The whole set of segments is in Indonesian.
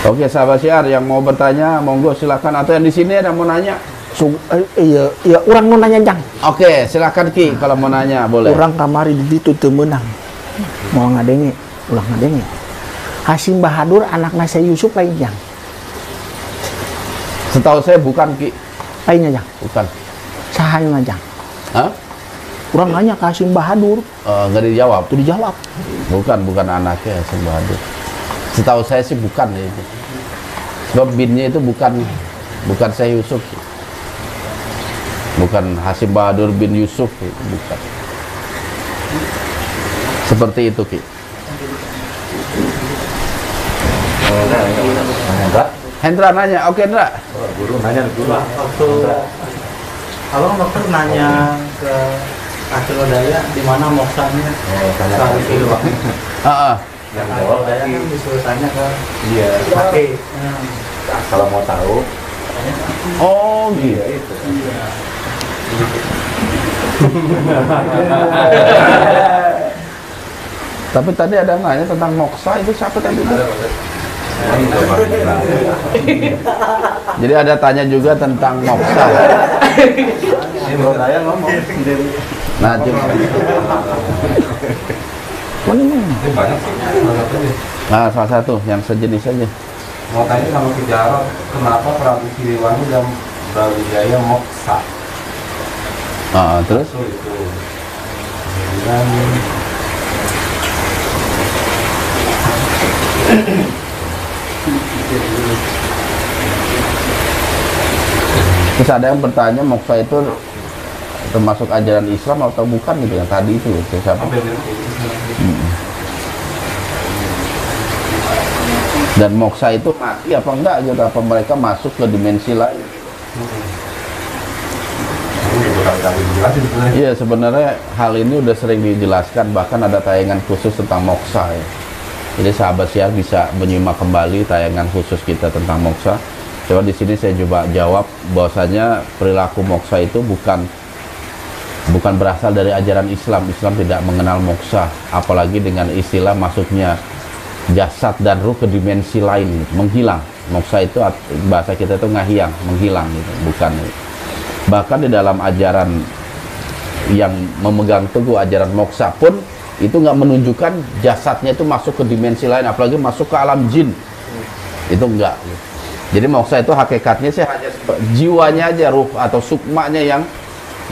Oke, sahabat Syiar yang mau bertanya, monggo silakan. Atau yang di sini ada mau nanya? Iya, orang mau nanya Jang. Oke, silakan Ki kalau mau nanya boleh. Orang kamari di itu temenang. Mau ngadenge, ulah ngadenge. Hasim Bahadur anak nasi Yusuf lain Jang. Setahu saya bukan Ki. Lainnya Jang. Bukan. Sahanya Jang. Hah? Orang nanya ke Hasim Bahadur. Nggak dijawab. Itu dijawab. Bukan anaknya Hasim Bahadur. Setahu saya sih bukan ya itu. Sebab binnya itu bukan saya Yusuf. Bukan Hasim Bahadur bin Yusuf, bukan. Seperti itu Ki. Hendra nanya, oke Hendra. Guru nanya dulu. Waktu abang dokter nanya ke Akil Daya di mana moksanya saat itu. Yang jawab Daya kan disuruh tanya ke iya. kakek. Kalau mau tahu, Oh gitu. iya itu. Tapi tadi ada nanya tentang moksa, itu siapa tadi? Jadi ada tanya juga tentang moksa. Ini menurut saya ngomong sendiri. Nah, coba. Itu banyak sih. Nah, salah satu yang sejenis saja. Mau tanya sama Kijarot, kenapa Prabu Siliwangi dan Brawijaya moksa? Terus? Itu. Kemudian Terus ada yang bertanya moksa itu termasuk ajaran Islam atau bukan gitu yang tadi itu siapa? Dan moksa itu mati apa enggak gitu, apa mereka masuk ke dimensi lain? Iya, sebenarnya hal ini udah sering dijelaskan, bahkan ada tayangan khusus tentang moksa ya. Jadi sahabat Syiar bisa menyimak kembali tayangan khusus kita tentang moksa. Coba di sini saya coba jawab bahwasanya perilaku moksa itu bukan berasal dari ajaran Islam. Islam tidak mengenal moksa, apalagi dengan istilah masuknya jasad dan ruh ke dimensi lain, menghilang. Moksa itu bahasa kita itu ngahiang, menghilang gitu, bukan. Bahkan di dalam ajaran yang memegang teguh ajaran moksa pun itu nggak menunjukkan jasadnya itu masuk ke dimensi lain, apalagi masuk ke alam jin. Itu enggak. Jadi moksa itu hakikatnya sih hanya jiwanya aja, ruh atau sukmanya yang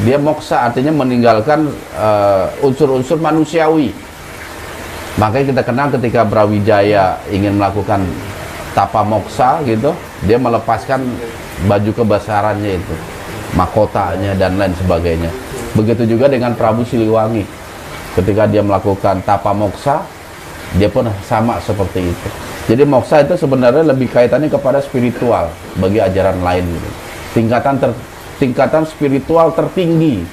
dia moksa, artinya meninggalkan unsur-unsur manusiawi. Makanya kita kenal ketika Brawijaya ingin melakukan tapa moksa gitu, dia melepaskan baju kebesarannya itu, mahkotanya dan lain sebagainya. Begitu juga dengan Prabu Siliwangi, ketika dia melakukan tapa moksa, dia pun sama seperti itu. Jadi moksa itu sebenarnya lebih kaitannya kepada spiritual bagi ajaran lain gitu. Tingkatan spiritual tertinggi.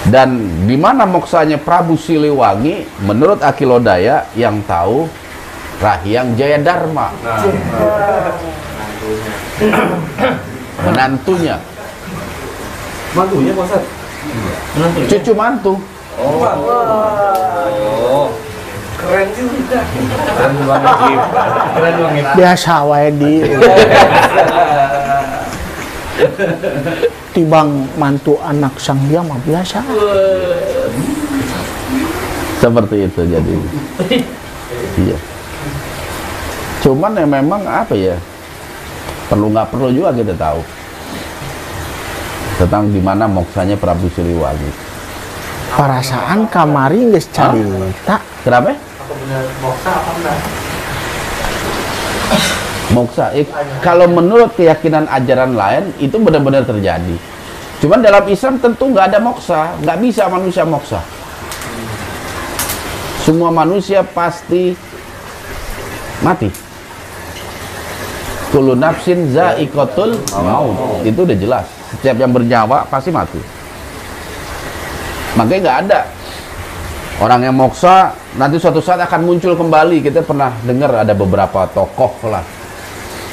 Dan di mana moksanya Prabu Siliwangi, menurut Akilodaya yang tahu Rahyang Jayadharma, menantunya. mantunya Pak Ustaz? Cucu mantu. Keren juga. Keren banget. Keren banget. Biasa wae di tibang mantu anak sang hyang mah biasa. Seperti itu jadi. Iya. Cuman ya memang apa ya, nggak perlu juga kita tahu tentang di mana moksanya Prabu Siliwangi. Perasaan kamari geus carita. Kenapa? Apa benar moksa apa enggak? Moksa, kalau menurut keyakinan ajaran lain itu benar-benar terjadi. Cuman dalam Islam tentu nggak ada moksa, nggak bisa manusia moksa. Semua manusia pasti mati. Kullu nafsin za'iqatul maut. Itu udah jelas. Setiap yang bernyawa pasti mati. Makanya nggak ada orang yang moksa nanti suatu saat akan muncul kembali. Kita pernah dengar ada beberapa tokoh lah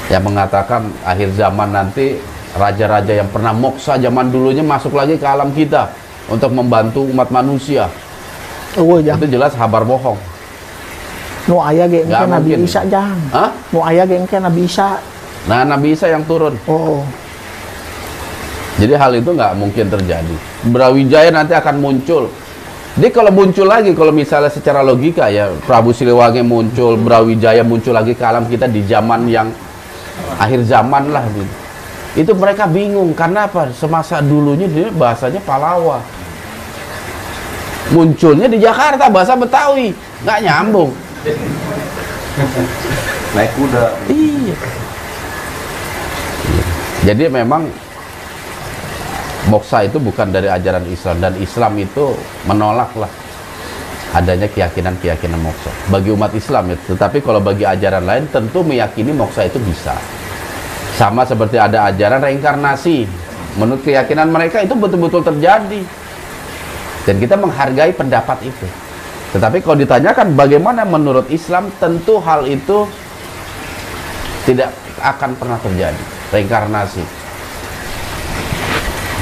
yang mengatakan akhir zaman nanti raja-raja yang pernah moksa zaman dulunya masuk lagi ke alam kita untuk membantu umat manusia. Eueuh, Jang. Itu jelas kabar bohong. Nu aya ge engke Nggak Nabi mungkin. Isa jang. Hah? Nu aya ge engke Nabi Isa. Nah, Nabi Isa yang turun. Oh. Jadi hal itu nggak mungkin terjadi. Brawijaya nanti akan muncul. Jadi kalau muncul lagi, kalau misalnya secara logika ya, Prabu Siliwangi muncul, Brawijaya muncul lagi ke alam kita di zaman yang akhir zaman lah gitu. Itu mereka bingung, karena apa? Semasa dulunya dia bahasanya Palawa. Munculnya di Jakarta, bahasa Betawi. Nggak nyambung. Naik kuda. Iya. Jadi memang moksa itu bukan dari ajaran Islam, dan Islam itu menolak lah adanya keyakinan-keyakinan moksa bagi umat Islam itu. Tetapi kalau bagi ajaran lain tentu meyakini moksa itu bisa. Sama seperti ada ajaran reinkarnasi. Menurut keyakinan mereka itu betul-betul terjadi. Dan kita menghargai pendapat itu. Tetapi kalau ditanyakan bagaimana menurut Islam, tentu hal itu tidak akan pernah terjadi. Reinkarnasi.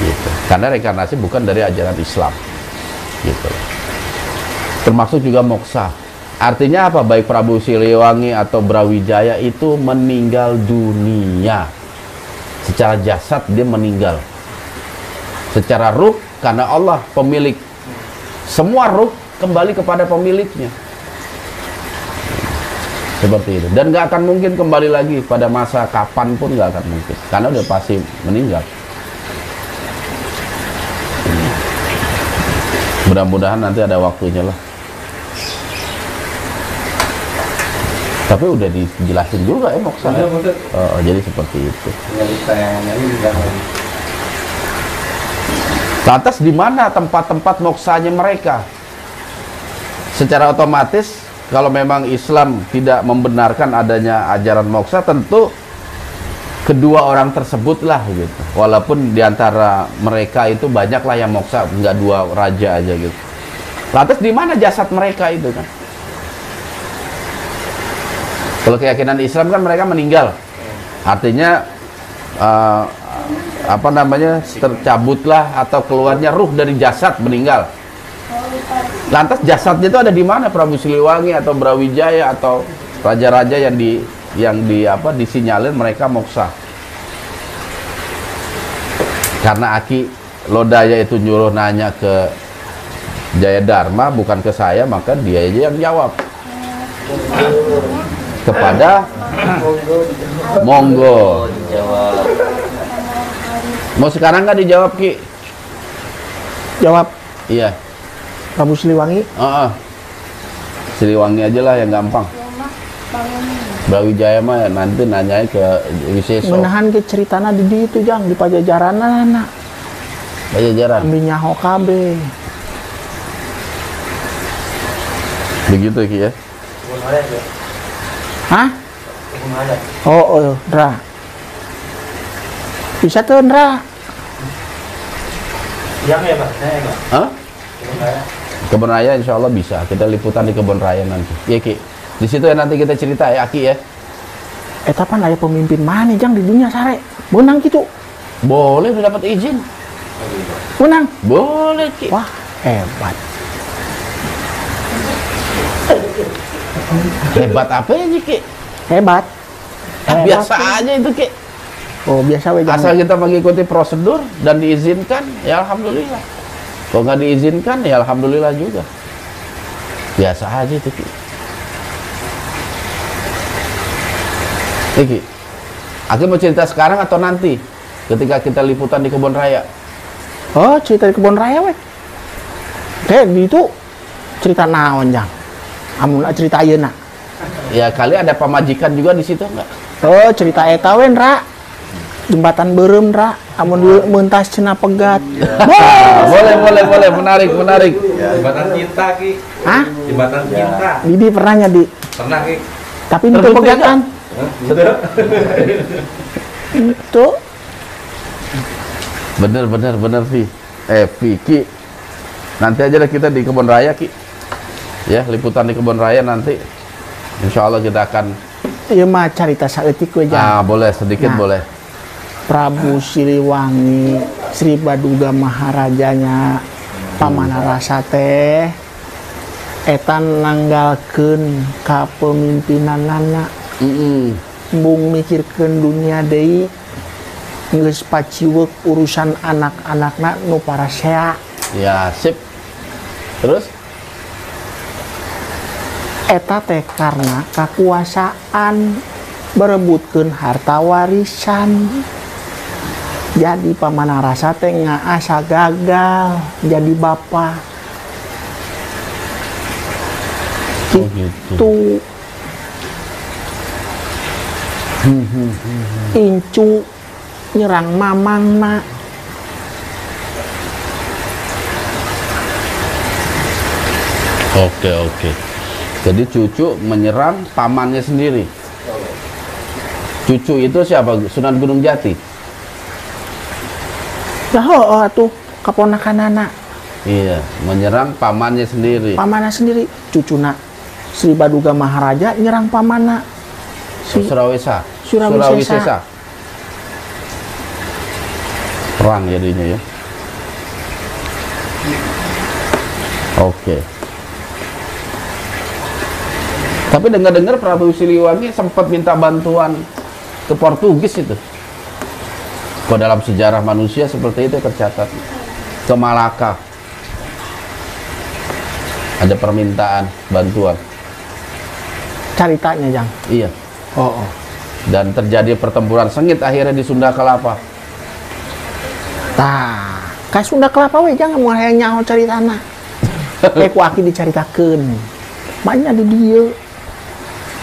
Gitu. Karena reinkarnasi bukan dari ajaran Islam. Gitu. Termasuk juga moksa. Artinya apa? Baik Prabu Siliwangi atau Brawijaya itu meninggal dunia. Secara jasad dia meninggal. Secara ruh, karena Allah pemilik. Semua ruh kembali kepada pemiliknya. Seperti itu. Dan nggak akan mungkin kembali lagi pada masa kapan pun, nggak akan mungkin. Karena udah pasti meninggal. Mudah-mudahan nanti ada waktunya lah. Tapi udah dijelasin juga ya moksa. Udah, udah. Oh, jadi seperti itu. Yang tayangannya ini juga lagi. Lantas di mana tempat-tempat moksanya mereka? Secara otomatis kalau memang Islam tidak membenarkan adanya ajaran moksa, tentu kedua orang tersebutlah gitu. Walaupun diantara mereka itu banyaklah yang moksa, nggak dua raja aja gitu. Lantas di mana jasad mereka itu kan? Kalau keyakinan Islam kan mereka meninggal, artinya apa namanya, tercabutlah atau keluarnya ruh dari jasad, meninggal. Lantas jasadnya itu ada di mana? Prabu Siliwangi atau Brawijaya atau raja-raja yang disinyalir mereka moksa. Karena Aki Lodaya itu nyuruh nanya ke Jayadharma, bukan ke saya, maka dia aja yang jawab. Kepada Monggo. Mau sekarang nggak dijawab, Ki? Jawab Iya. Prabu Siliwangi. Siliwangi aja lah yang gampang. Brawijaya mah ya nanti nanyanya ke Wiseso. Menahan ke ceritana di ditu jang di Pajajaran anak. Pajajaran. Ambil nyaho kabe. Begitu Ki ya. Kebun raya ya. Hah? Kebun raya. Oh, Ndra. Bisa tuh Ndra. Yang ya Pak, saya Pak. Hah? Kebun raya. Kebun Raya insya Allah bisa. Kita liputan di Kebun Raya nanti. Iya Ki. Di situ ya nanti kita cerita ya Aki ya. Etapan aya pemimpin mana jang di dunia sare. Menang gitu. Boleh udah dapat izin. Menang. Boleh Ki. Wah, hebat. Hebat apa ya Ki? Hebat. Biasa aja itu Ki. Oh, biasa we jang. Asal kita mengikuti prosedur dan diizinkan, ya alhamdulillah. Kalau nggak diizinkan, ya alhamdulillah juga. Biasa aja itu Ki. Ki, aku mau cerita sekarang atau nanti? Ketika kita liputan di Kebun Raya. Oh, cerita di Kebun Raya we. Kayak gitu. Cerita naon jang? Amun cerita ayeuna. Ya kali ada pemajikan juga di situ enggak? Oh, cerita eta we Ndra. Jembatan Beureum Ndra. Amun meuntas cenah pegat. Boleh, menarik. Jembatan cinta, Ki. Hah? Jembatan cinta. Bibi pernah di. Pernah, Ki. Tapi itu Terbukti pegatan. Itu Bener Vi. Ki. Nanti aja lah kita di Kebun Raya Ki. Ya, liputan di Kebun Raya nanti. Insya Allah kita akan. ieu mah carita saeutik we jang. Boleh sedikit Nah. boleh. Prabu Siliwangi, Sri Baduga Maharajanya Pamana Rasa teh eta nanggalkeun kapemimpinanana bung mikirkeun dunia deui geus paciweuk urusan anak-anakna nu parasea. Ya, sip. Terus? Eta teh karena kakuasaan berebutkeun harta warisan. Jadi pamanah rasa teh ngaasa gagal jadi bapa. Oh, gitu. Incu nyerang mamangna. Oke. Jadi cucu menyerang pamannya sendiri. Cucu itu siapa? Sunan Gunung Jati. Lah tuh kaponakanana. Iya, menyerang pamannya sendiri. Pamanna sendiri, cucuna Sri Baduga Maharaja nyerang pamanna. Surawisesa. Surawisesa. Perang jadinya ya. Oke. Tapi dengar-dengar Prabu Siliwangi sempat minta bantuan ke Portugis itu. Kok dalam sejarah manusia seperti itu tercatat. Ke Malaka. Ada permintaan bantuan. Caritanya, Jang. Iya. Oh. Dan terjadi pertempuran sengit akhirnya di Sunda Kelapa. Tah, ka Sunda Kelapa we jangan mau hayang nyaho caritana. Ku aki dicaritakeun. Banyak di dieu.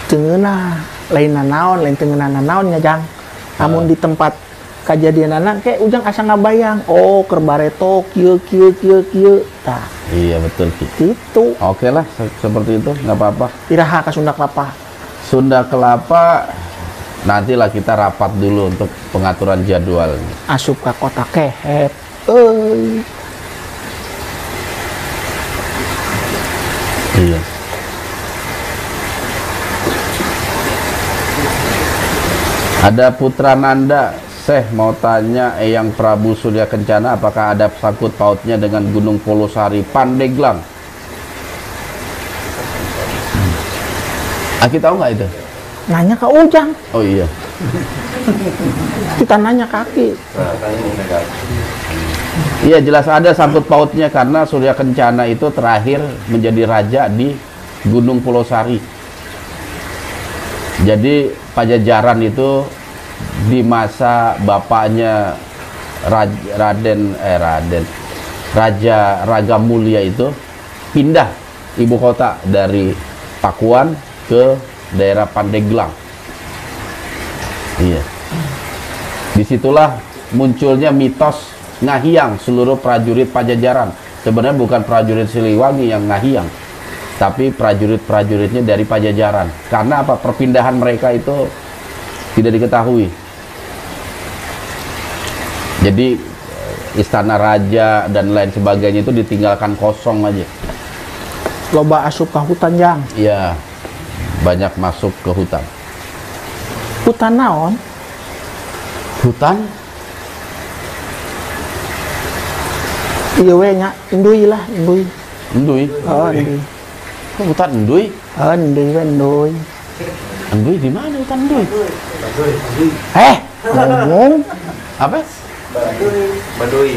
Teungeunah lain naon, lain teungeunana naon nya, Jang. Amun di tempat kajadianana kayak ujang asa ngabayang. Oh, keur baretok kieu. Tah. Iya betul Ki. Gitu. Oke lah seperti itu nggak apa-apa. Iraha ka Sunda Kelapa. Sunda Kelapa nantilah kita rapat dulu untuk pengaturan jadwal. Asup ka kota Kehep. Euy. Iya. Ada Putra Nanda, Syekh mau tanya Eyang Prabu Surya Kencana apakah ada sangkut pautnya dengan Gunung Polosari Pandeglang? Aki tahu nggak itu? Nanya ke Ujang. Oh iya. Kita nanya kaki. Iya jelas ada sangkut pautnya karena Surya Kencana itu terakhir menjadi raja di Gunung Polosari. Jadi Pajajaran itu di masa bapaknya Raja Ragamulya itu pindah ibu kota dari Pakuan ke daerah Pandeglang. Iya. Disitulah munculnya mitos ngahiang seluruh prajurit Pajajaran. Sebenarnya bukan prajurit Siliwangi yang ngahiang, tapi prajurit-prajuritnya dari Pajajaran. Karena apa? Perpindahan mereka itu tidak diketahui. Jadi istana raja dan lain sebagainya itu ditinggalkan kosong aja. Loba asup ke hutan, Jang. Iya, banyak masuk ke hutan. Hutan naon? Hutan? Iya we nya, induy lah, induy. Enduy? Oh, induy. Hutan Enduy? Oh, induy we induy. Enduy di mana hutan Enduy? Ngomong Apa? Baduy.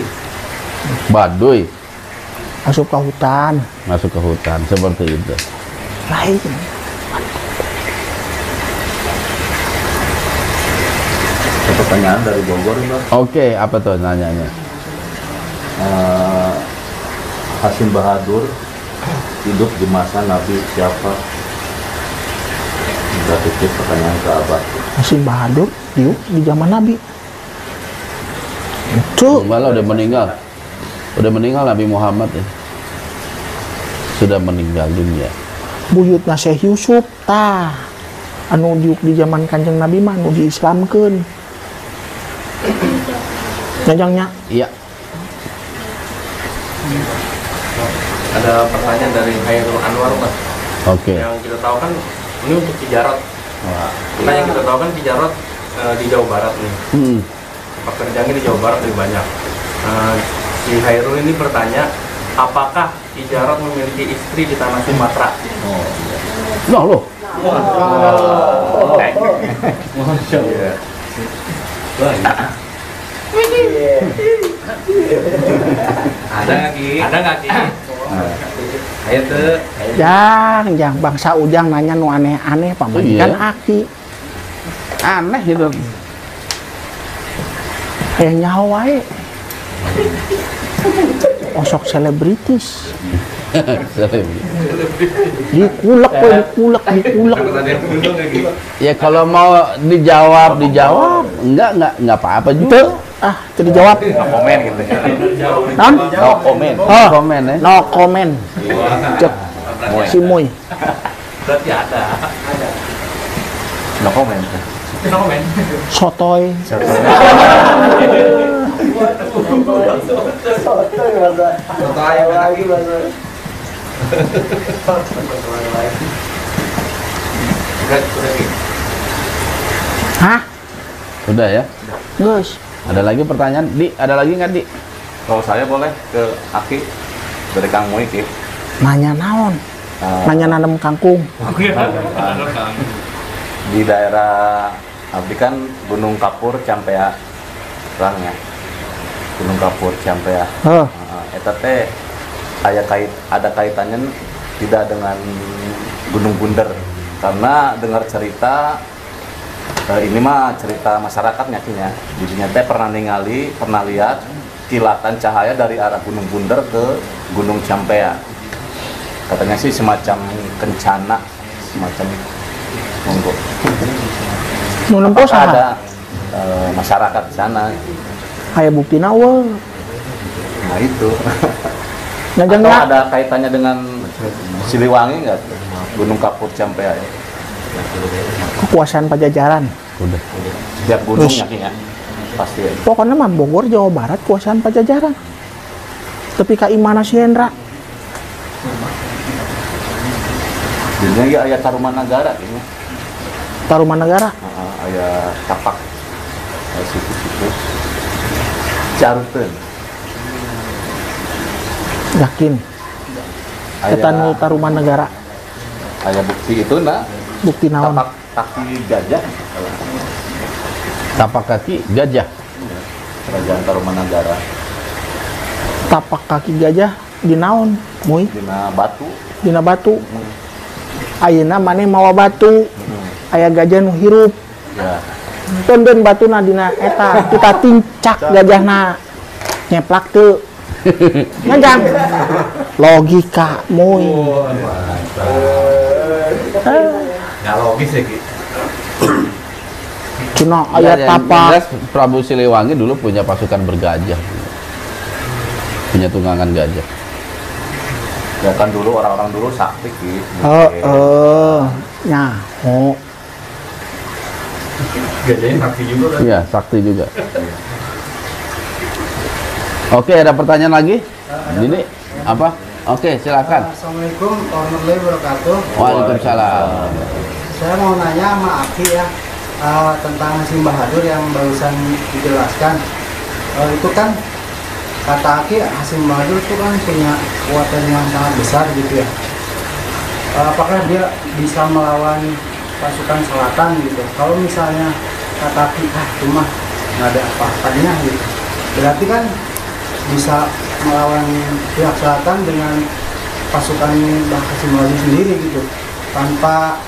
Baduy. asup ke hutan. Masuk ke hutan, seperti itu. Lain. Pertanyaan dari Bogor, Mbak. Oke, apa tuh nanyanya? Hasim Bahadur hidup di masa Nabi siapa? Berarti pertanyaan ke Abah. Hasim Bahadur di zaman Nabi. Itu Malah udah meninggal. Udah meninggal Nabi Muhammad ya. Sudah meninggal dunia. buyutna Syekh Yusuf tah anu diuk di zaman Kanjeng Nabi mah anu diislamkeun. Nyajangnya. Iya. Ada pertanyaan dari Khairul Anwar, Mas. Oke. Yang kita tahu kan ini untuk Cijarot. Nah, yang kita tahu kan Cijarot di Jawa Barat nih. Pekerjaannya di Jawa Barat lebih banyak. Si Khairul ini bertanya, apakah Ki Jarot memiliki istri di tanah Sumatera? Nah loh, Ada nggak Ki? Ada nggak Ki? Ayo tuh. Jang bangsa Ujang nanya nu aneh-aneh pamajikan Iya. Aki. aneh gitu. Kayak nyaho wae. Osok selebritis. Dikulek we, dikulek. Ya kalau mau dijawab. Enggak apa-apa juga. Itu dijawab. Komen gitu ya. Non? No komen. Oh, Komen ya. no comment. Cek si Muy. Berarti ada. No komen. Komen. Sotoy. Hah? Udah ya. Gus. Ada lagi pertanyaan? Di, ada lagi nggak Di? Kalau saya boleh ke Aki dari Kang Muy Ki. Nanya naon? Nanya nanam kangkung. Di daerah abdi kan Gunung Kapur Campea orangnya. Gunung Kapur Campea. Heh. Eta teh ada kaitannya tidak dengan Gunung Bunder karena dengar cerita ini mah cerita masyarakatnya kinya. Jadinya teh pernah lihat kilatan cahaya dari arah Gunung Bunder ke Gunung Campea. Katanya sih semacam kencana, semacam monggo. Nu nempo Apakah saha? ada masyarakat di sana? Aya buktina we. Nah itu. Ngajang Atau ya. ada kaitannya dengan Siliwangi nggak? Gunung Kapur Campea ya? Kekuasaan Pajajaran. Udah. Setiap gunungnya ya pasti ya. Pokoknya mah Bogor, Jawa Barat, kekuasaan Pajajaran. Tapi ka imana si Hendra? Jadinya ya ayat Tarumanagara ini. Tarumanegara. Ayat tapak situs-situs Caruteun. Yakin. Eta nu Tarumanegara. Ayat bukti itu nah Bukti naon? tapak kaki gajah Tapak kaki gajah. Kerajaan Tarumanagara Tapak kaki gajah di naon? Muy, dina batu. dina batu. Ayeuna maneh mawa batu. Aya gajah nu hirup. Ya. Tonton batuna dina eta kita tincak gajahna nyeplak teu. Ngajang. Logika Muy. Nggak logis ya Ki. Cina Ya, aya yang tapak. jelas Prabu Siliwangi dulu punya pasukan bergajah. Punya tunggangan gajah. Ya kan dulu orang-orang dulu sakti Ki. Nyaho. Gajahnya kaki juga kan. Iya, sakti juga. Oke, ada pertanyaan lagi? Ini apa? Oke, silakan. Assalamualaikum warahmatullahi wabarakatuh. Waalaikumsalam. Saya mau nanya sama Aki ya tentang Hasim Bahadur yang barusan dijelaskan. Itu kan kata Aki Hasim Bahadur itu kan punya kekuatan yang sangat besar gitu ya. Apakah dia bisa melawan pasukan selatan gitu? Kalau misalnya kata Aki cuma nggak ada apa-apanya gitu. Berarti kan bisa melawan pihak selatan dengan pasukan Hasim Bahadur sendiri gitu, tanpa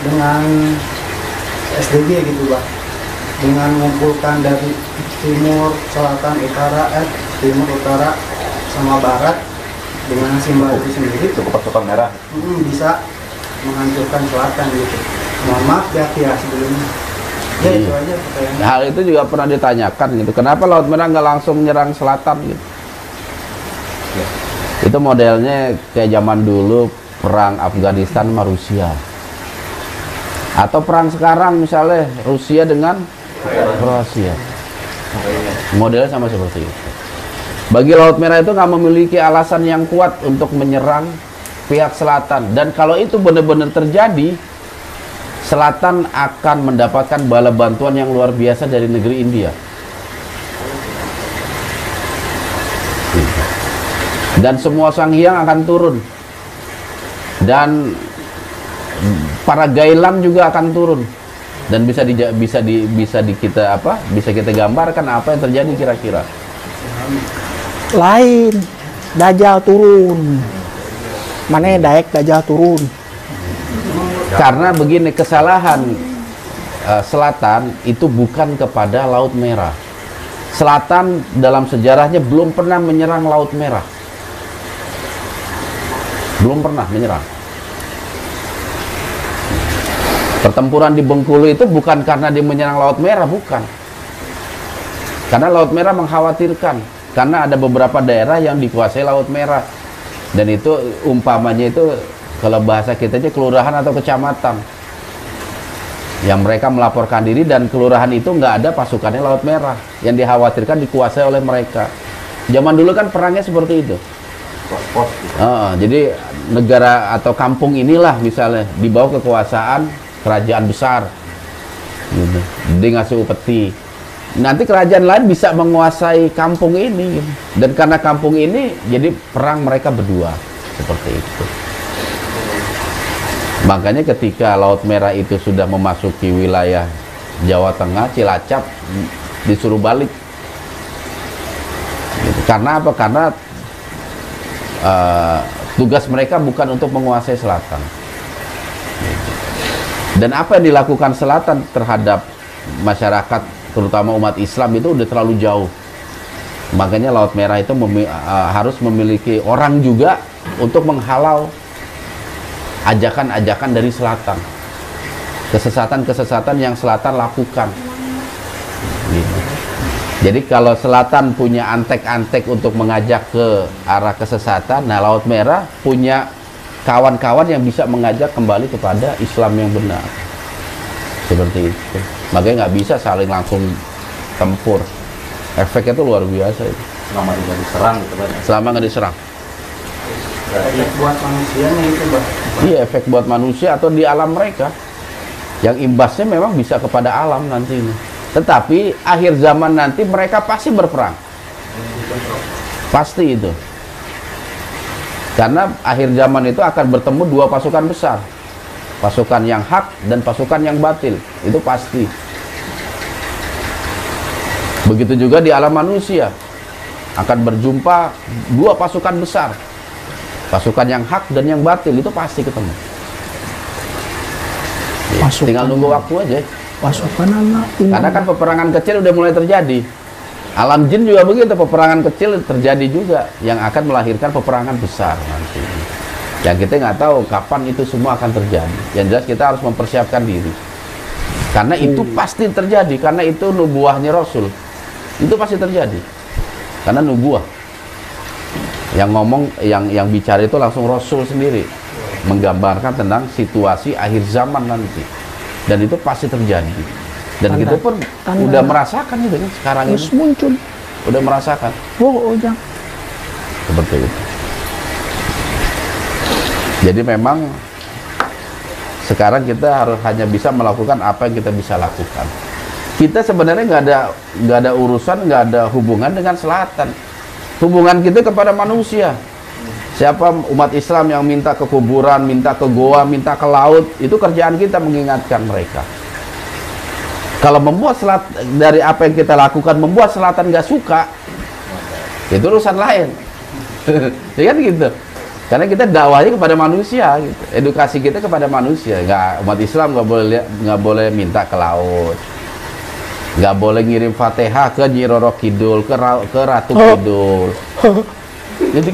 dengan SDG gitu Pak, dengan mengumpulkan dari timur, selatan, utara, timur, utara, sama barat dengan Hasim Bahadur sendiri Itu pasukan merah. bisa menghancurkan selatan gitu. Mohon maaf ya Ki ya sebelumnya. Ya itu Iya. aja pertanyaannya. Hal itu juga pernah ditanyakan gitu. Kenapa Laut Merah nggak langsung menyerang selatan gitu? Itu modelnya kayak zaman dulu perang Afghanistan sama Rusia. Atau perang sekarang misalnya Rusia dengan Kroasia. Modelnya sama seperti itu. Bagi Laut Merah itu nggak memiliki alasan yang kuat untuk menyerang pihak selatan. Dan kalau itu benar-benar terjadi, selatan akan mendapatkan bala bantuan yang luar biasa dari negeri India. Dan semua sang hyang akan turun. Dan para gailam juga akan turun. Dan bisa kita gambarkan apa yang terjadi kira-kira. Lain, Dajjal turun. Mana daek Dajjal turun. Karena begini, kesalahan selatan itu bukan kepada Laut Merah. Selatan dalam sejarahnya belum pernah menyerang Laut Merah. Belum pernah menyerang. Pertempuran di Bengkulu itu bukan karena dia menyerang Laut Merah, bukan. Karena Laut Merah mengkhawatirkan, karena ada beberapa daerah yang dikuasai Laut Merah. Dan itu umpamanya itu, kalau bahasa kita aja kelurahan atau kecamatan. Yang mereka melaporkan diri dan kelurahan itu nggak ada pasukannya Laut Merah. Yang dikhawatirkan dikuasai oleh mereka. Zaman dulu kan perangnya seperti itu. Pos-pos gitu. Jadi negara atau kampung inilah misalnya di bawah kekuasaan kerajaan besar, gitu. Dia ngasih upeti. Nanti kerajaan lain bisa menguasai kampung ini, gitu. Dan karena kampung ini, jadi perang mereka berdua, seperti itu. Makanya ketika Laut Merah itu sudah memasuki wilayah Jawa Tengah, Cilacap, disuruh balik. Gitu. Karena apa? Karena tugas mereka bukan untuk menguasai selatan. Dan apa yang dilakukan selatan terhadap masyarakat, terutama umat Islam, itu udah terlalu jauh. Makanya Laut Merah itu harus memiliki orang juga untuk menghalau ajakan-ajakan dari selatan. Kesesatan-kesesatan yang selatan lakukan. Gitu. Jadi kalau selatan punya antek-antek untuk mengajak ke arah kesesatan, nah Laut Merah punya kawan-kawan yang bisa mengajak kembali kepada Islam yang benar. Seperti itu. Makanya nggak bisa saling langsung tempur. Efeknya itu luar biasa itu. Selama tidak diserang gitu kan. Selama nggak diserang. Efek buat manusianya itu, Bang. Iya, efek buat manusia atau di alam mereka. Yang imbasnya memang bisa kepada alam nantinya. Tetapi akhir zaman nanti mereka pasti berperang. Pasti itu. Karena akhir zaman itu akan bertemu dua pasukan besar. Pasukan yang hak dan pasukan yang batil. Itu pasti. Begitu juga di alam manusia. Akan berjumpa dua pasukan besar. Pasukan yang hak dan yang batil. Itu pasti ketemu. Pasukan. Tinggal nunggu waktu aja. Pasukan anak. Karena kan peperangan kecil udah mulai terjadi. Alam jin juga begitu, peperangan kecil terjadi juga yang akan melahirkan peperangan besar nanti. Yang kita nggak tahu kapan itu semua akan terjadi. Yang jelas kita harus mempersiapkan diri. Karena itu pasti terjadi, karena itu nubuahnya Rasul. Itu pasti terjadi. Karena nubuah. Yang ngomong, yang bicara itu langsung Rasul sendiri. Menggambarkan tentang situasi akhir zaman nanti. Dan itu pasti terjadi. Dan kita pun udah merasakan itu kan sekarang ini. Muncul. Udah merasakan. Oh, jangan. Seperti itu. Jadi memang sekarang kita harus hanya bisa melakukan apa yang kita bisa lakukan. Kita sebenarnya nggak ada urusan, nggak ada hubungan dengan selatan. Hubungan kita kepada manusia. Siapa umat Islam yang minta ke kuburan, minta ke goa, minta ke laut, itu kerjaan kita mengingatkan mereka. Kalau membuat dari apa yang kita lakukan membuat selatan nggak suka, itu urusan lain. Ya kan gitu. Karena kita dakwahnya kepada manusia, gitu. Edukasi kita kepada manusia. Umat Islam nggak boleh minta ke laut, nggak boleh ngirim Fatihah ke Nyi Roro Kidul, ke Ratu Kidul. Jadi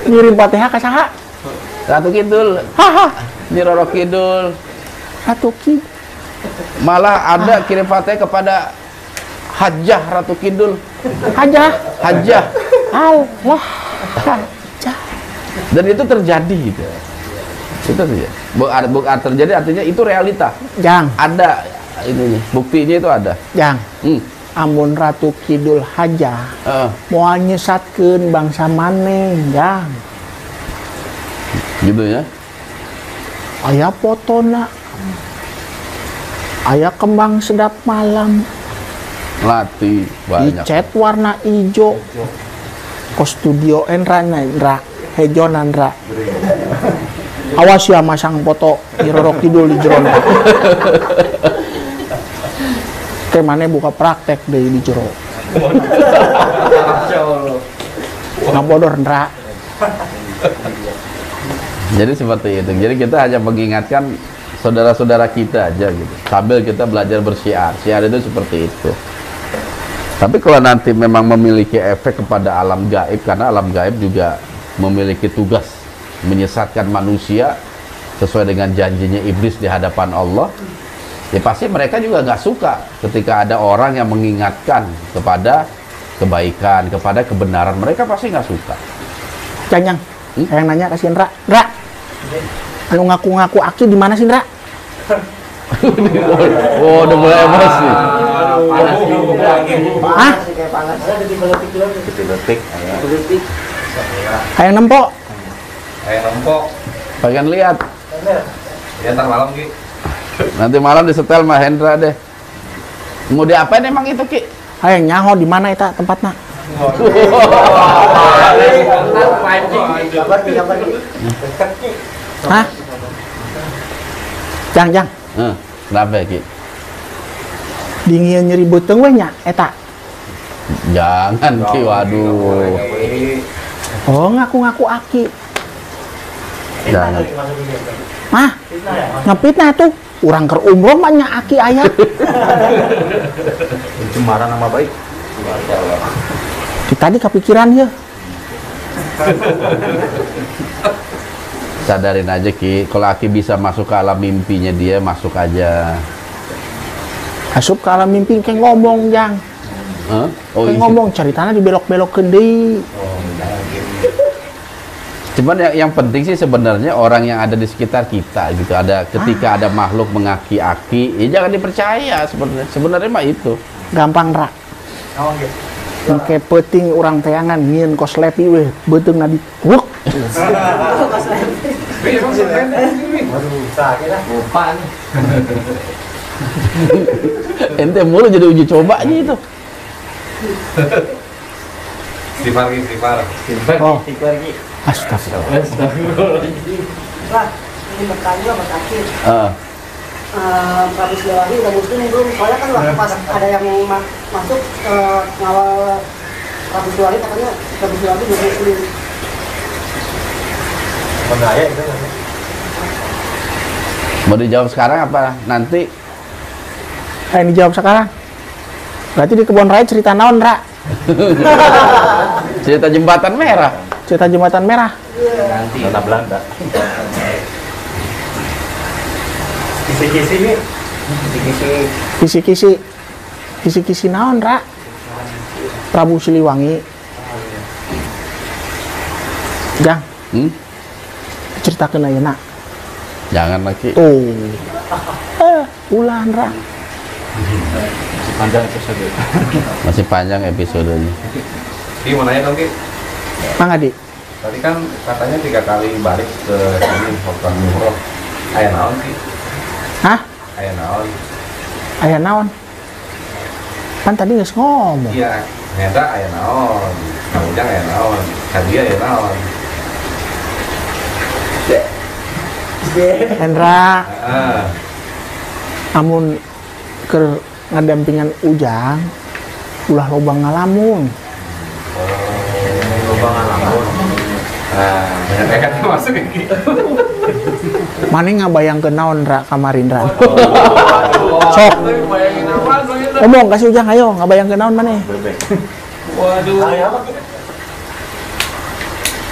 Ngirim Fatihah ke saha? Ratu Kidul, Nyi Roro Kidul, Ratu Kidul. Malah ada kirim Fatihah kepada Hajah Ratu Kidul. Hajah. Allah. Hajah. Dan itu terjadi gitu. Itu saja. Bukan terjadi artinya itu realita. Jang. Ada ininya, buktinya itu ada. Jang. Amun Ratu Kidul Hajah. Moal nyesatkeun bangsa maneh, Jang. Gitu ya. Aya fotona. Aya kembang sedap malam. Melati banyak. Dicat warna hijau. Ko studio Endra hejonan Ndra. Awas ya masang foto Roro Kidul di jero. Kayak mana buka praktek deh di jero. Nggak bodor Ndra. Jadi seperti itu. Jadi kita hanya mengingatkan saudara-saudara kita aja gitu. Sambil kita belajar bersyiar. Syiar itu seperti itu. Tapi kalau nanti memang memiliki efek kepada alam gaib, karena alam gaib juga memiliki tugas menyesatkan manusia sesuai dengan janjinya iblis di hadapan Allah, ya pasti mereka juga nggak suka ketika ada orang yang mengingatkan kepada kebaikan, kepada kebenaran. Mereka pasti nggak suka. Jangan, yang nanya kasih Ndra. Ndra, anu ngaku-ngaku Aki di mana sih Ndra? Oh, udah mulai emosi. Hah? Kayak nempok. Pengen lihat. Ya ntar malam Ki. Nanti malam disetel Mas Hendra deh. Mau diapain emang itu Ki? Ayo nyaho di mana eta tempatnya? Hah? Jang. Kenapa Ki? Dingin nyeri beuteung we nya eta. Jangan Ki, waduh. Oh, ngaku-ngaku Aki. Jangan. Mah, ngepitnah tuh. Urang keur umroh mah nya Aki aya. Cemaran nama baik. Tadi kepikiran ya. Sadarin aja Ki, kalau Aki bisa masuk ke alam mimpinya dia, masuk aja. Asup ke alam mimpi kayak ngomong Jang. Huh? Oh, Kayak iya. ngomong ceritanya dibelok-belokkeun deui. Cuman yang penting sih sebenarnya orang yang ada di sekitar kita gitu. Ada ketika ada makhluk mengaki-aki, ya jangan dipercaya sebenarnya. Sebenarnya mah itu. Gampang Ra. Kayak peting orang teangan ngieun kos lepi weh beuteungna di wuk. Ente mulu jadi uji coba aja itu. Istighfar. Oh. Astagfirullah. Lah, ini bertanya Mas Aki. Prabu Siliwangi udah muslim belum? Soalnya kan waktu pas ada yang masuk ngawal Prabu Siliwangi katanya Prabu Siliwangi belum muslim. Menaya itu kan. Mau dijawab sekarang apa nanti? Ayo dijawab sekarang. Berarti di Kebon Raya cerita naon Ra? Cerita jembatan merah. Cerita jembatan merah. Dana Belanda. Kisi-kisi nih. Kisi-kisi naon Ra? Prabu Siliwangi. Jang, ceritakeun ayeuna. Jangan lagi. Tuh. Ulah Ra. Panjang episode. Masih panjang episodenya. Ki mau nanya dong Ki. Mangga Di. Tadi kan katanya 3 kali balik ke sini waktu umroh. Aya naon Ki? Hah? Aya naon? Aya naon? Kan tadi geus ngomong. Iya, ternyata aya naon. Kang Ujang aya naon. Kadia aya naon. Hendra, Heeh. amun keur ngadampingan Ujang, ulah loba ngalamun. Lubang lamun. Nah, banyak kan masuk Ki. Mane ngabayangkeun naon Ra kamarin Ra? Sok. Ngomong kasih Ujang ayo ngabayangkeun naon maneh? Waduh.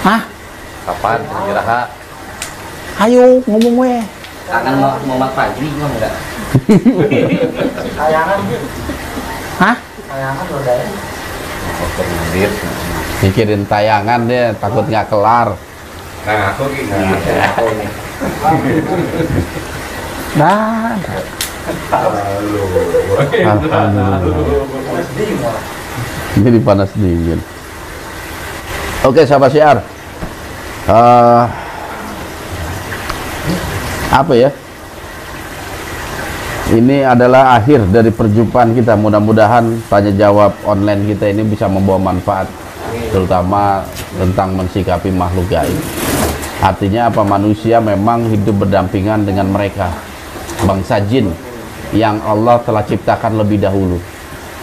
Hah? Kapan kira-kira? Ayo ngomong we. Akan mau makan ini gimana enggak? Hah? Pikirin tayangan deh, takut nggak kelar. Nah, aku Ki. Dah. Alhamdulillah. Jadi panas dingin. Oke, sahabat syiar. Apa ya? Ini adalah akhir dari perjumpaan kita. Mudah-mudahan tanya jawab online kita ini bisa membawa manfaat terutama tentang mensikapi makhluk gaib. Artinya apa? Manusia memang hidup berdampingan dengan mereka, bangsa jin yang Allah telah ciptakan lebih dahulu,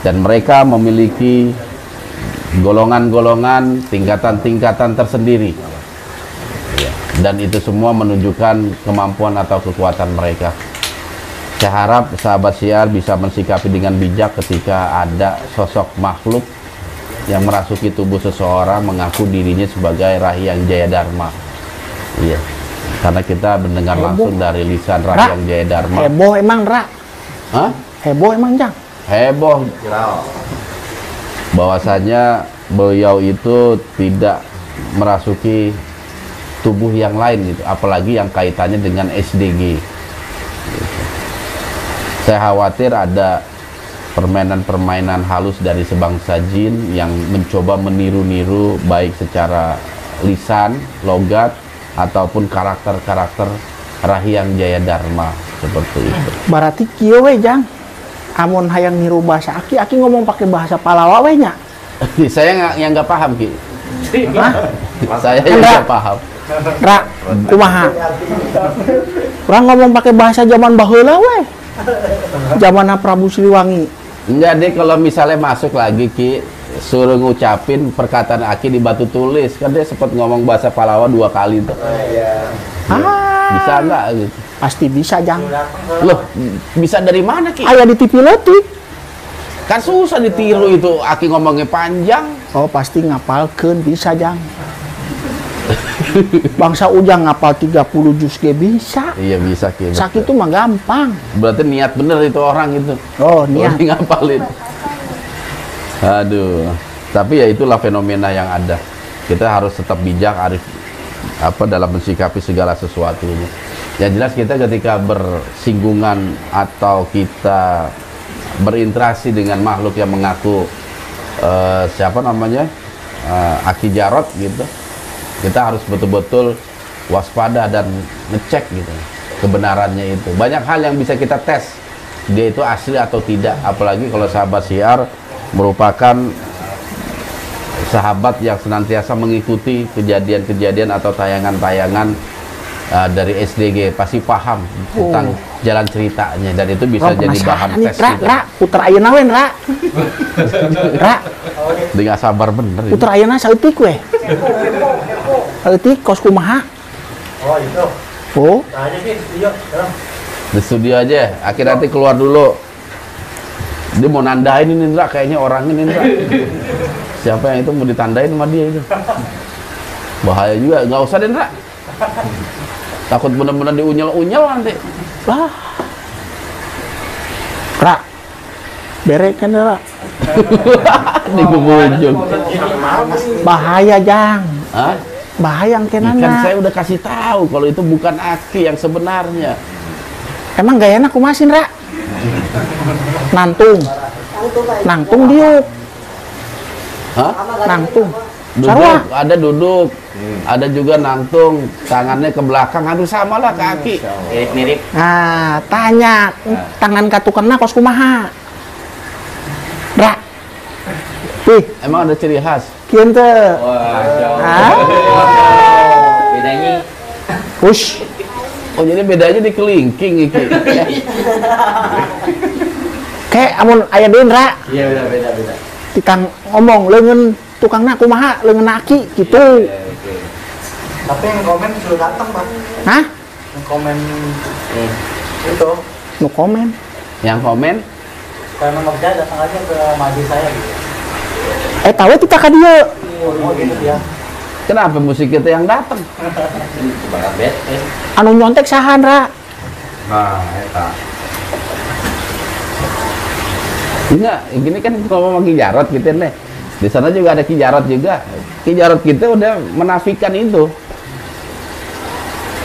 dan mereka memiliki golongan-golongan, tingkatan-tingkatan tersendiri, dan itu semua menunjukkan kemampuan atau kekuatan mereka. Saya harap sahabat siar bisa mensikapi dengan bijak ketika ada sosok makhluk yang merasuki tubuh seseorang mengaku dirinya sebagai Rahyang Jaya Dharma. Iya, karena kita mendengar langsung dari lisan Rahyang Jaya Dharma. Heboh emang, Ra? Hah? Heboh emang, Jang? Heboh. Bahwasanya beliau itu tidak merasuki tubuh yang lain gitu, apalagi yang kaitannya dengan SDG. Saya khawatir ada permainan-permainan halus dari sebangsa jin yang mencoba meniru-niru baik secara lisan, logat, ataupun karakter-karakter Rahyang Jaya Dharma seperti itu. Berarti kieu we, Jang. Amun hayang niru bahasa aki ngomong pakai bahasa Palawa we nya. Saya yang nggak paham, Ki. Hah? Saya yang nggak paham. Ra, kumaha? Orang ngomong pakai bahasa zaman baheula we. Zaman Prabu Siliwangi. Enggak deh, kalau misalnya masuk lagi, Ki, suruh ngucapin perkataan Aki di batu tulis, kan dia sempat ngomong bahasa Palawa 2 kali tuh. Bisa nggak gitu? Pasti bisa, Jang. Loh, bisa dari mana, Ki? Aya di TV leutik. Kan susah ditiru itu, Aki ngomongnya panjang. Oh, pasti ngapalkeun bisa, Jang. Bangsa Ujang ngapal 30 juz ge bisa. Iya bisa, Ki. Sakit itu mah gampang. Berarti niat bener itu orang itu. Oh, niat. Ngapalin. Aduh. Tapi ya itulah fenomena yang ada. Kita harus tetap bijak, arif dalam mensikapi segala sesuatunya. Yang jelas kita ketika bersinggungan atau kita berinteraksi dengan makhluk yang mengaku siapa namanya Aki Jarot gitu, kita harus betul-betul waspada dan ngecek gitu kebenarannya itu. Banyak hal yang bisa kita tes dia itu asli atau tidak, apalagi kalau sahabat siar merupakan sahabat yang senantiasa mengikuti kejadian-kejadian atau tayangan-tayangan dari SDG, pasti paham tentang jalan ceritanya, dan itu bisa jadi bahan tes juga. Ra, puter ayeuna we, Ra. Ra, dengan sabar bener. puter ayeuna saeutik we. Saeutik kos kumaha? Oh itu. Oh, Nah, aja sih, studio. Sekarang. Di studio aja, akhirnya nanti keluar dulu. Dia mau nandain ini, Indra, kayaknya orangnya ini, Indra. Siapa yang itu mau ditandain sama dia itu? Bahaya juga, nggak usah, Indra. Takut bener-bener diunyel-unyel nanti. lah. Ra, bere kan, Ra. Di ujung. Bahaya, Jang. Hah? Bahaya Kan kenana. saya udah kasih tahu kalau itu bukan Aki yang sebenarnya. Emang gaya enak kumasin, Ra? Nantung. Nangtung diuk. Hah? Nangtung. Duduk, Sarua. ada duduk, ada juga nangtung, tangannya ke belakang, aduh sama lah kaki. Mirip-mirip. Nah, tanya tangan katukanna kos kumaha? Ra. Ih, Emang ada ciri khas? kieu teu. Ah. Bedanya Push. Oh jadi bedanya di kelingking iki. Kayak amun aya deui, Ra. iya beda-beda. Tikang ngomong leungeun tukangna kumaha, leungeun aki gitu. Tapi yang komen sudah datang, Pak. Hah? Yang komen itu No komen. Yang komen? kayak nomor dia datang aja ke majelis saya gitu. Tahu kita ka dieu. Oh gitu dia. Kenapa musik kita yang datang? Bakal bed. Anu nyontek sahan, Ra? Nah, eta. Enggak, gini kan ngomong sama Ki Jarot gitu nih. Di sana juga ada Ki Jarot juga. Ki Jarot kita udah menafikan itu.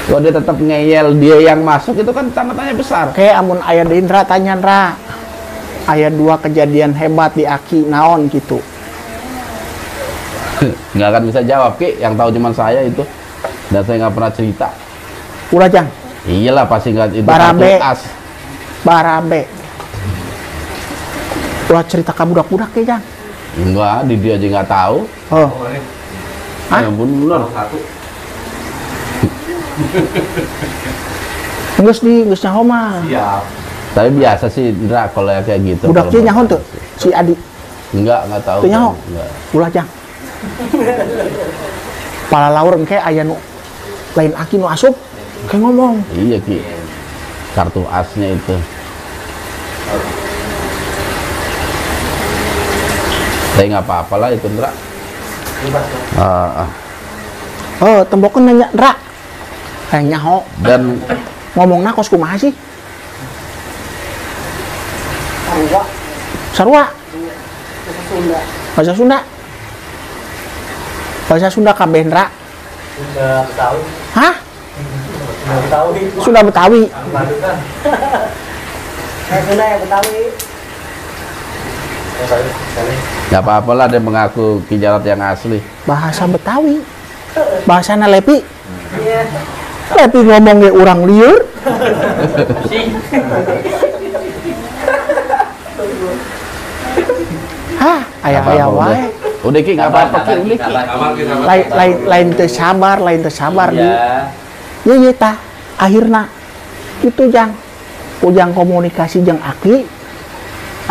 Kalau dia tetap ngeyel dia yang masuk itu kan tanda tanya besar. Kayak amun aya deui, Ra, tanyan, Ra. Aya 2 kejadian hebat di aki naon gitu. Nggak akan bisa jawab, Ki. Yang tahu cuma saya itu. Dan saya nggak pernah cerita. Ulah, Jang. Iyalah pasti nggak itu Barabe. kartu as. Barabe. Ulah cerita ka budak-budak ya, Jang. Enggak, di dia aja nggak tahu. Oh, Hah? Ya ampun, bener. Satu. geus nyaho mah. Siap. Tapi biasa sih, Indra, kalau yang kayak gitu. Budak kalau dia nyaho tuh si Adi. Enggak tahu. Teu nyaho? Enggak. Ulah jang. Pala laur engke aya nu lain aki nu asup kayak ngomong. Iya, Ki. Kartu asnya itu. Tapi nggak apa-apa lah itu, Indra. Oh, tembokeun nanya Ndra. Kayak nyaho. Dan Ngomongna kos kumaha sih? Sarua, Sarua. bahasa Sunda. Bahasa Sunda. Bahasa Sunda kabeh Ndra. Sudah Betawi. Hah? Sudah Betawi. Sunda Betawi. Madu kan. Sunda ya Betawi. nggak apa-apa lah dia mengaku Ki Jarot yang asli. Bahasa Betawi. Bahasana Lepi. Iya. Lepi ngomong ge urang lieur. Hah, aya wae. Udah Ki, nggak apa-apa Ki, udah Ki. Lain teu sabar di. Ya. Ya ieu tah akhirna itu jang ujang komunikasi jeung Aki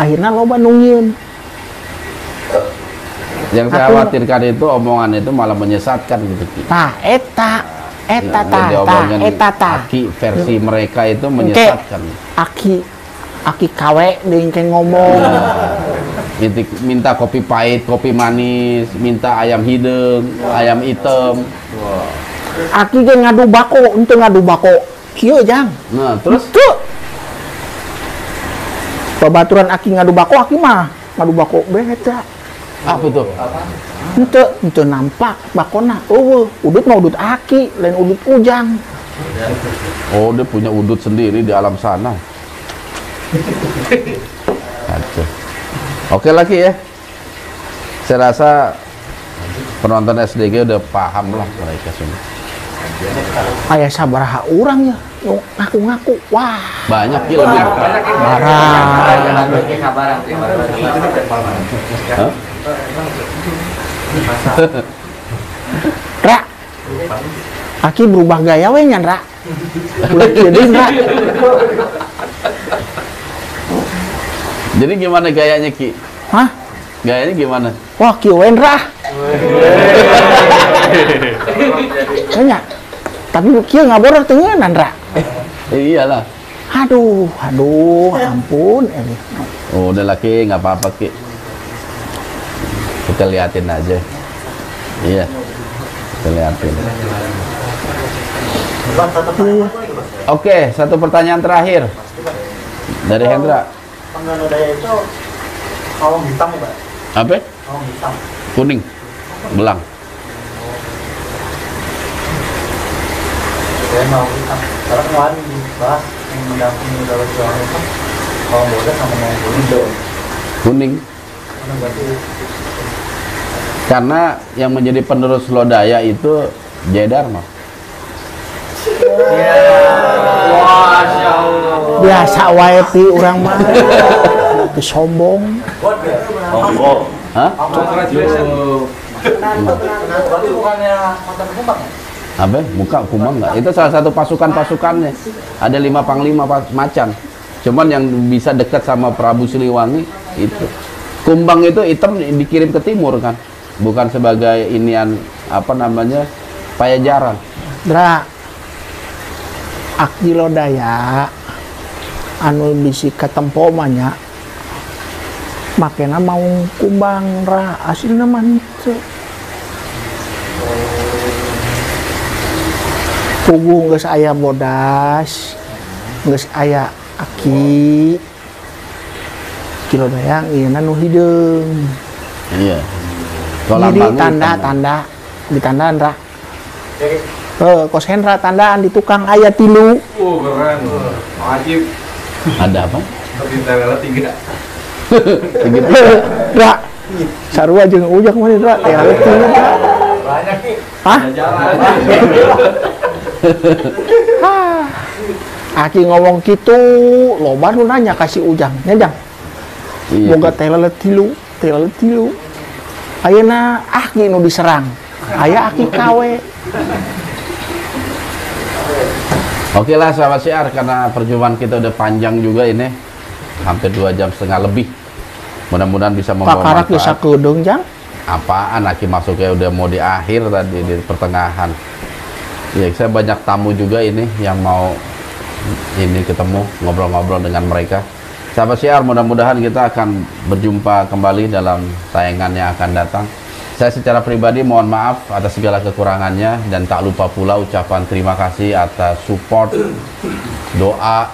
akhirna loba nungieun. Yang saya Aku- khawatirkan itu omongan itu malah menyesatkan gitu Ki. Tah eta Jadi omongan Aki versi mereka itu menyesatkan. Aki kawe deui ke ngomong. Minta kopi pahit, kopi manis, minta ayam hidung, ayam hitam. Aki ge ngadu bako, henteu ngadu bako. Kieu jang. Nah, terus Tuh. Babaturan Aki ngadu bako, Aki mah ngadu bako beda. apa tuh? Henteu nampak bakona. Eueuh, udut mah udut Aki, lain udut Ujang. Oh, dia punya udut sendiri di alam sana. Aduh. Oke lagi ya. Saya rasa penonton SDG udah paham lah mereka semua. Aya sabaraha urang ya nu ngaku-ngaku. Wah, Banyak Ki, lebih. barang. Bagi kabaran terima kasih. Hah? Ra. Aki berubah gaya we nyan, Ra. Ulah kieu deui, Ra. Jadi gimana gayanya Ki? Hah? Gayanya gimana? Wah, kieu we Ra. Nya. Tapi kieu ngaboror teu ngeunan, Ra. Iyalah. Aduh, ampun ini. Oh, udah laki nggak apa-apa Ki. Kita liatin aja. Iya. Kita liatin. Oke, satu pertanyaan terakhir dari Hendra. Penggano daya itu kawang hitam ya, Pak? Apa? Kawang hitam. Kuning, belang. Saya mau hitam. Karena kemarin dibahas yang mendampingi dalam jualan itu kawang bodas sama kawang kuning. Kuning. Karena berarti Karena yang menjadi penerus Lodaya itu Jaya Dharma. Biasa wae pi urang mah. Teu sombong. Hah? berarti bukannya mantan kumbang ya? Apa? Bukan Kumbang nggak? Itu salah satu pasukannya. Ada 5 panglima macan. Cuman yang bisa dekat sama Prabu Siliwangi itu. Kumbang itu hitam dikirim ke timur kan, bukan sebagai inian apa namanya payajaran. Dra. Aki Lodaya anu bisi katempo mah nya makena mau kumbang Ra asilna mah henteu. Pugu geus aya bodas, geus aya Aki. Ki Lodaya ieu nu hideung. Iya. Jadi lambangnya tanda hitam. di tandaan Ra. Kos Hendra tandaan di tukang aya 3. Keren. Wajib. Ada apa? Tapi tewela 3. Begitu. Ra. Sarua jeung ujak mah Ra. Teh aya 3. Banyak nih. Hah? Jalan. Hah. Aki ngomong gitu, loba nu nanya kasih ujang, nya jang. Iya. Boga teh lelet 3. Ayeuna aki nu diserang, aya aki KW. Oke lah sahabat siar, karena perjumpaan kita udah panjang juga ini, hampir 2,5 jam lebih. Mudah-mudahan bisa membawa Pakarak bisa manfaat. keudung jang. Apaan, Aki masuknya udah mau di akhir tadi, di pertengahan. Ya, saya banyak tamu juga ini yang mau ini ketemu, ngobrol-ngobrol dengan mereka. Sahabat siar, mudah-mudahan kita akan berjumpa kembali dalam tayangan yang akan datang. Saya secara pribadi mohon maaf atas segala kekurangannya, dan tak lupa pula ucapan terima kasih atas support, doa,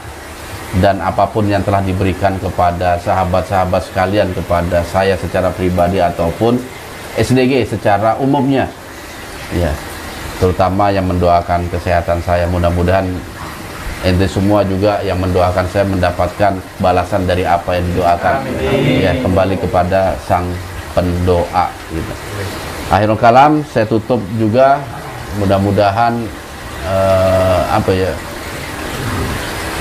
dan apapun yang telah diberikan kepada sahabat-sahabat sekalian, kepada saya secara pribadi ataupun SDG secara umumnya. Ya, terutama yang mendoakan kesehatan saya. Mudah-mudahan ente semua juga yang mendoakan saya mendapatkan balasan dari apa yang didoakan. Ya, kembali kepada sang pendoa gitu. Akhirul kalam, saya tutup juga, mudah-mudahan apa ya,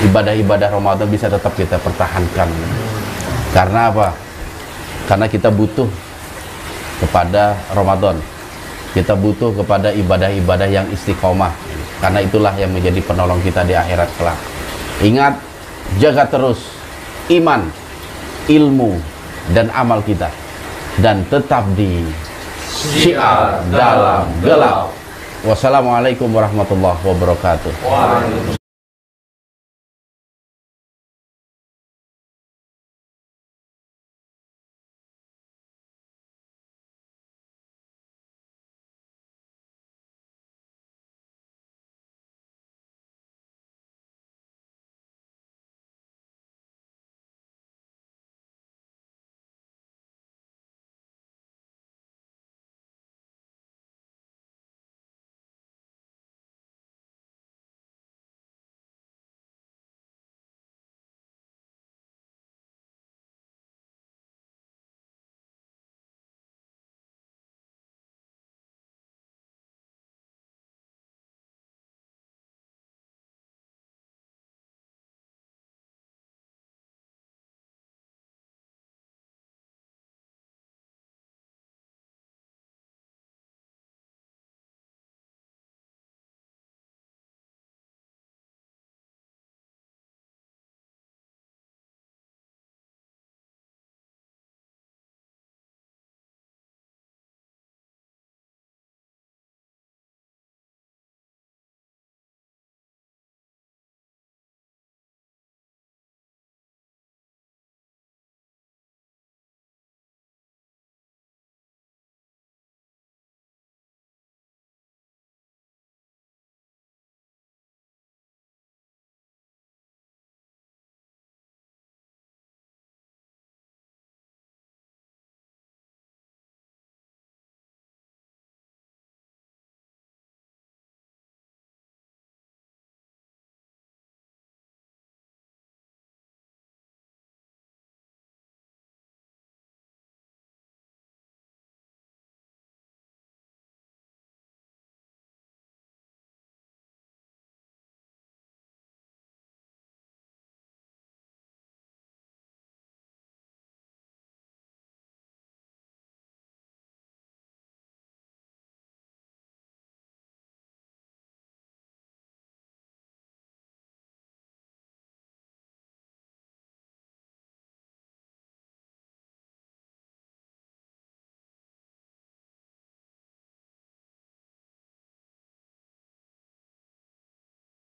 ibadah-ibadah Ramadan bisa tetap kita pertahankan. Karena apa? Karena kita butuh kepada Ramadan, kita butuh kepada ibadah-ibadah yang istiqomah, karena itulah yang menjadi penolong kita di akhirat kelak. Ingat, jaga terus iman, ilmu, dan amal kita, dan tetap di syiar dalam gelap. Wassalamualaikum warahmatullahi wabarakatuh.